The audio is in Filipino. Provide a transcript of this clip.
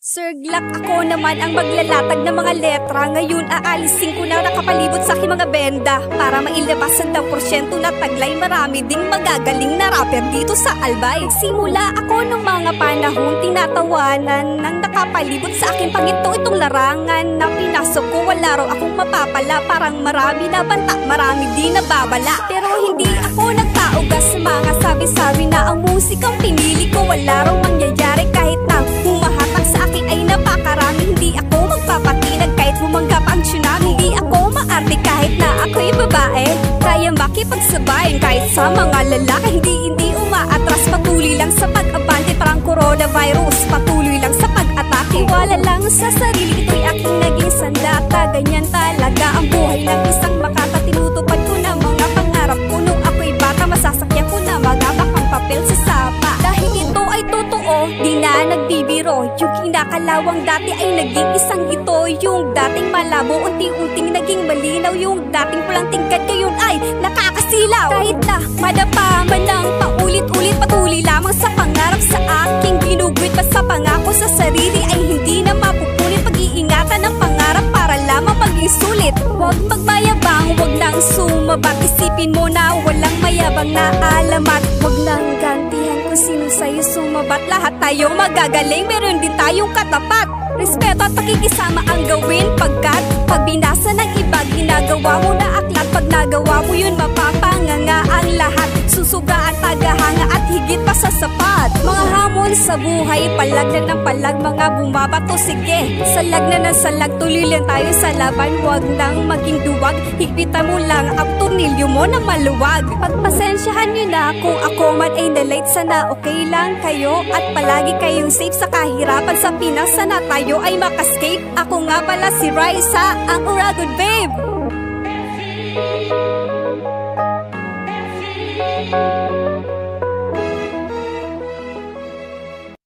Sir Glock, ako naman ang maglalatag ng mga letra. Ngayon aalisin ko na nakapalibot sa aking mga benda para mailabas ang 10% na taglay. Marami ding magagaling na rapper dito sa Albay. Simula ako nung mga panahon tinatawanan ng nakapalibot sa aking pangito itong larangan na pinasok ko. Wala raw akong mapapala, parang marami na banta, marami din nababala. Pero hindi ako nagtaugas sa mga sabi-sabi na ang musikang pinili ko wala raw mangyayari kahit na humahatak sa akin ay napakarami. Hindi ako magpapatinag kahit bumanggap ang tsunami. Hindi ako maarte kahit na ako'y babae. Kaya makipagsabayan kahit sa mga lalaki. Hindi umaatras, patuloy lang sa pag-abante. Parang coronavirus, patuloy lang sa pag-atake. Wala lang sa sarili, ito'y aking naging sandata. Ganyan talaga ang buhay ng isang makata. Tinutupad ko na mga pangarap ko nung ako'y bata. Masasakyan ko na magabakang papel sa sapa. Dahil ito ay totoo, di na nagbibiro. Yung kinakalawang dati ay naging isang ito. Yung dating malabo, unti-unting naging malinaw. Yung dating pulang tingkad ngayon ay nakakasilaw. Kahit na madapa man ng paulit-ulit, patuloy lamang sa pangarap sa aking ginuguit. Basta pangako sa sarili ay hindi na mapupunit. Pag-iingatan ng pangarap para lamang maging sulit. Huwag magmayabang, huwag nang sumabat. Isipin mo na walang mayabang na alamat. Huwag nang gantihan kung sino sa'yo sumabat. Lahat tayo magagaling, meron din tayong katapat. Respeto at pakikisama ang gawin pagkat pag binasa ng iba, ginagawa mo na aklat. Pag nagawa mo yun, mapapanganga ang lahat. Susuga at tagahanga at higit pa sa sapat. Mga hamon sa buhay, palag na ng palag. Mga bumabato, sige, salag na ng salag. Tuloy lang tayo sa laban, huwag nang maging duwag. Higpitan mo lang ang tornilyo mo na maluwag. Pagpasensyahan nyo na kung ako man ay na-late. Sana okay lang kayo at palagi kayong safe sa kahirapan sa Pinas. Sana tayo ay makascape. Ako nga pala si Raisa, ang Uragon Babe.